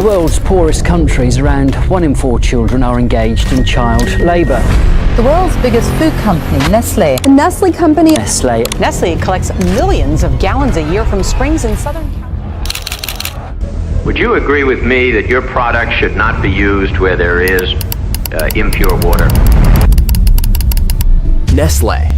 the world's poorest countries, around 1 in 4 children are engaged in child labour. The world's biggest food company, Nestle. The Nestle company. Nestle. Nestle collects millions of gallons a year from springs in southern California. Would you agree with me that your product should not be used where there is impure water? Nestle.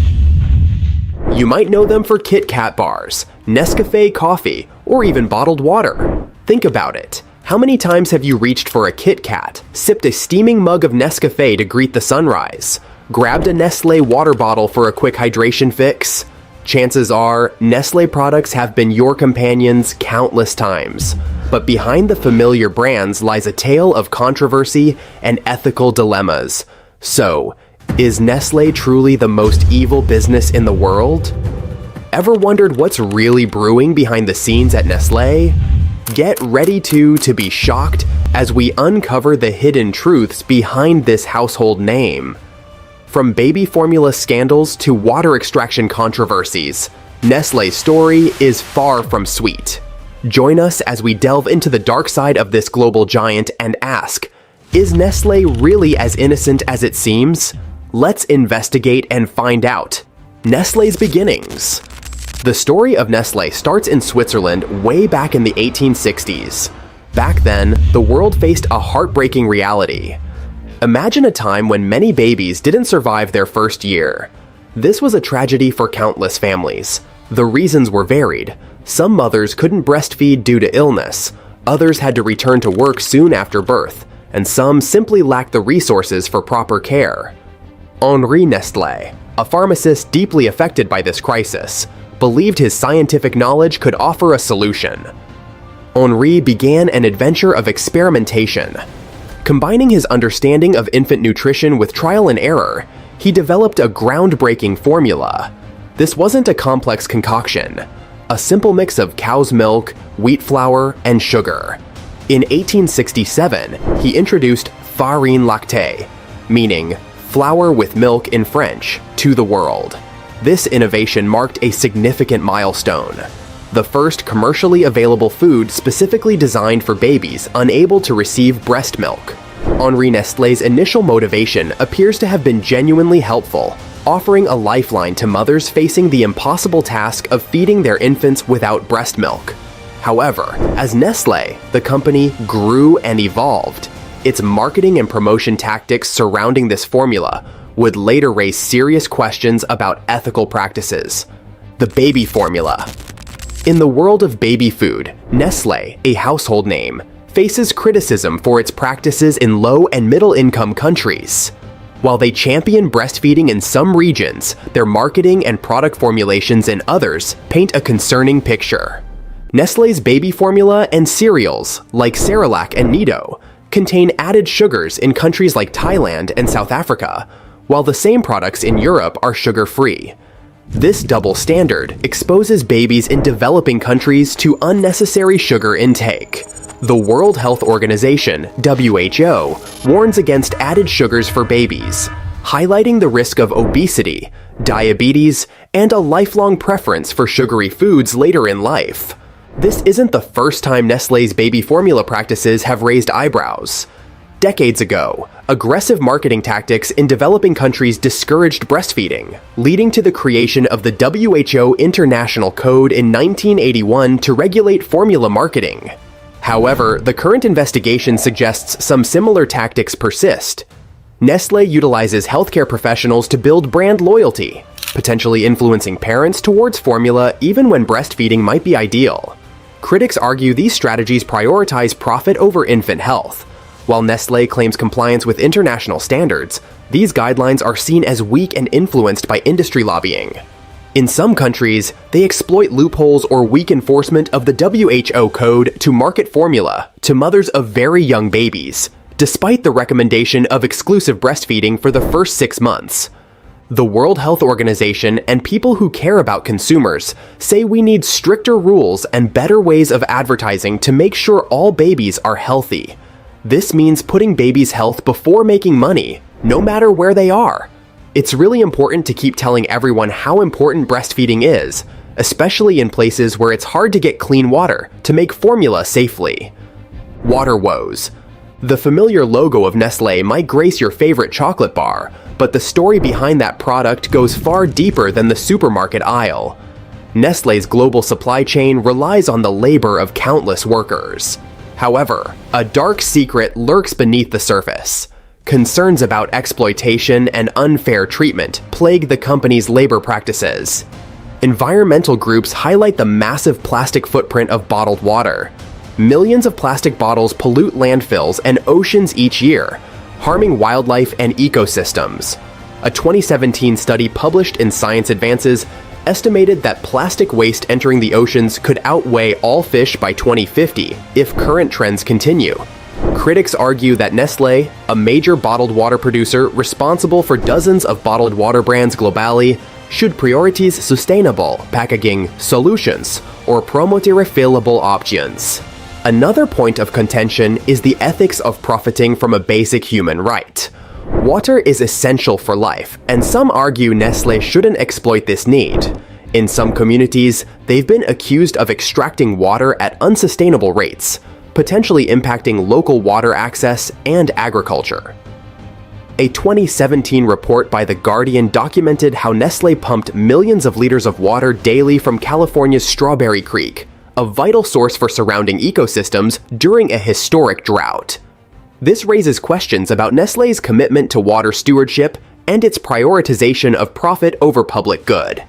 You might know them for Kit Kat bars, Nescafé coffee, or even bottled water. Think about it. How many times have you reached for a Kit Kat, sipped a steaming mug of Nescafé to greet the sunrise, grabbed a Nestlé water bottle for a quick hydration fix? Chances are, Nestlé products have been your companions countless times. But behind the familiar brands lies a tale of controversy and ethical dilemmas. So, is Nestlé truly the most evil business in the world? Ever wondered what's really brewing behind the scenes at Nestlé? Get ready to be shocked as we uncover the hidden truths behind this household name. From baby formula scandals to water extraction controversies, Nestlé's story is far from sweet. Join us as we delve into the dark side of this global giant and ask, is Nestlé really as innocent as it seems? Let's investigate and find out. Nestlé's beginnings. The story of Nestlé starts in Switzerland way back in the 1860s. Back then, the world faced a heartbreaking reality. Imagine a time when many babies didn't survive their first year. This was a tragedy for countless families. The reasons were varied. Some mothers couldn't breastfeed due to illness, others had to return to work soon after birth, and some simply lacked the resources for proper care. Henri Nestlé, a pharmacist deeply affected by this crisis, believed his scientific knowledge could offer a solution. Henri began an adventure of experimentation. Combining his understanding of infant nutrition with trial and error, he developed a groundbreaking formula. This wasn't a complex concoction, a simple mix of cow's milk, wheat flour, and sugar. In 1867, he introduced farine lactée, meaning flour with milk in French, to the world. This innovation marked a significant milestone. The first commercially available food specifically designed for babies unable to receive breast milk. Henri Nestlé's initial motivation appears to have been genuinely helpful, offering a lifeline to mothers facing the impossible task of feeding their infants without breast milk. However, as Nestlé, the company grew and evolved, its marketing and promotion tactics surrounding this formula would later raise serious questions about ethical practices. The baby formula. In the world of baby food, Nestlé, a household name, faces criticism for its practices in low and middle-income countries. While they champion breastfeeding in some regions, their marketing and product formulations in others paint a concerning picture. Nestlé's baby formula and cereals, like Cerelac and Nido, contain added sugars in countries like Thailand and South Africa, while the same products in Europe are sugar-free. This double standard exposes babies in developing countries to unnecessary sugar intake. The World Health Organization, WHO, warns against added sugars for babies, highlighting the risk of obesity, diabetes, and a lifelong preference for sugary foods later in life. This isn't the first time Nestlé's baby formula practices have raised eyebrows. Decades ago, aggressive marketing tactics in developing countries discouraged breastfeeding, leading to the creation of the WHO International Code in 1981 to regulate formula marketing. However, the current investigation suggests some similar tactics persist. Nestlé utilizes healthcare professionals to build brand loyalty, potentially influencing parents towards formula even when breastfeeding might be ideal. Critics argue these strategies prioritize profit over infant health. While Nestlé claims compliance with international standards, these guidelines are seen as weak and influenced by industry lobbying. In some countries, they exploit loopholes or weak enforcement of the WHO code to market formula to mothers of very young babies, despite the recommendation of exclusive breastfeeding for the first 6 months. The World Health Organization and people who care about consumers say we need stricter rules and better ways of advertising to make sure all babies are healthy. This means putting babies' health before making money, no matter where they are. It's really important to keep telling everyone how important breastfeeding is, especially in places where it's hard to get clean water to make formula safely. Water woes. The familiar logo of Nestlé might grace your favorite chocolate bar, but the story behind that product goes far deeper than the supermarket aisle. Nestlé's global supply chain relies on the labor of countless workers. However, a dark secret lurks beneath the surface. Concerns about exploitation and unfair treatment plague the company's labor practices. Environmental groups highlight the massive plastic footprint of bottled water. Millions of plastic bottles pollute landfills and oceans each year, harming wildlife and ecosystems. A 2017 study published in Science Advances estimated that plastic waste entering the oceans could outweigh all fish by 2050 if current trends continue. Critics argue that Nestlé, a major bottled water producer responsible for dozens of bottled water brands globally, should prioritize sustainable packaging solutions or promote refillable options. Another point of contention is the ethics of profiting from a basic human right. Water is essential for life, and some argue Nestlé shouldn't exploit this need. In some communities, they've been accused of extracting water at unsustainable rates, potentially impacting local water access and agriculture. A 2017 report by The Guardian documented how Nestlé pumped millions of liters of water daily from California's Strawberry Creek, a vital source for surrounding ecosystems during a historic drought. This raises questions about Nestlé's commitment to water stewardship and its prioritization of profit over public good.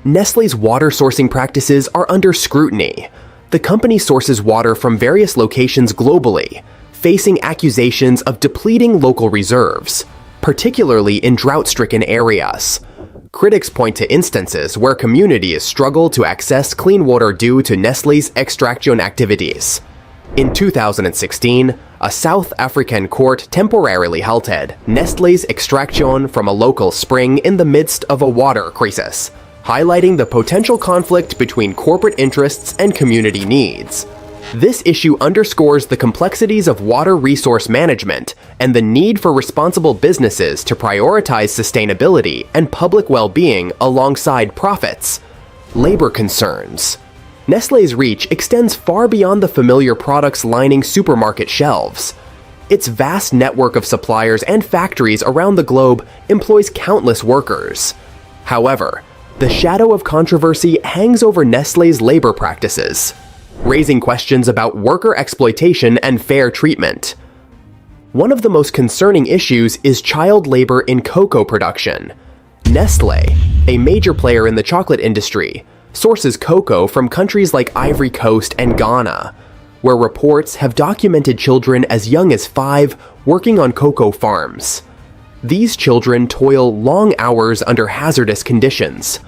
Nestlé's water sourcing practices are under scrutiny. The company sources water from various locations globally, facing accusations of depleting local reserves, particularly in drought-stricken areas. Critics point to instances where communities struggle to access clean water due to Nestlé's extraction activities. In 2016, a South African court temporarily halted Nestlé's extraction from a local spring in the midst of a water crisis, highlighting the potential conflict between corporate interests and community needs. This issue underscores the complexities of water resource management and the need for responsible businesses to prioritize sustainability and public well-being alongside profits. Labor concerns. Nestlé's reach extends far beyond the familiar products lining supermarket shelves. Its vast network of suppliers and factories around the globe employs countless workers. However, the shadow of controversy hangs over Nestlé's labor practices, raising questions about worker exploitation and fair treatment. One of the most concerning issues is child labor in cocoa production. Nestlé, a major player in the chocolate industry, sources cocoa from countries like Ivory Coast and Ghana, where reports have documented children as young as 5 working on cocoa farms. These children toil long hours under hazardous conditions,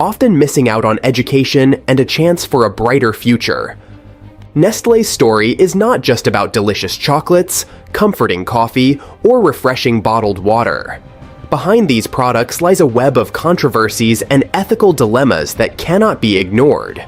often missing out on education and a chance for a brighter future. Nestlé's story is not just about delicious chocolates, comforting coffee, or refreshing bottled water. Behind these products lies a web of controversies and ethical dilemmas that cannot be ignored.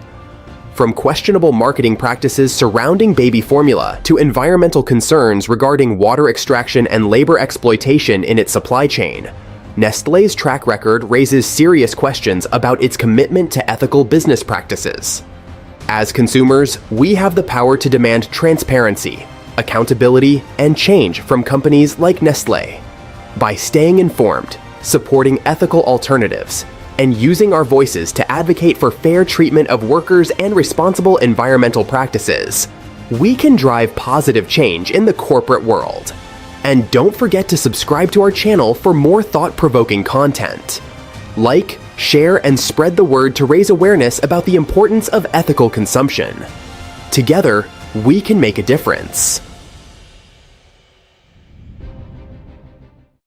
From questionable marketing practices surrounding baby formula to environmental concerns regarding water extraction and labor exploitation in its supply chain, Nestlé's track record raises serious questions about its commitment to ethical business practices. As consumers, we have the power to demand transparency, accountability, and change from companies like Nestlé. By staying informed, supporting ethical alternatives, and using our voices to advocate for fair treatment of workers and responsible environmental practices, we can drive positive change in the corporate world. And don't forget to subscribe to our channel for more thought-provoking content. Like, share, and spread the word to raise awareness about the importance of ethical consumption. Together, we can make a difference.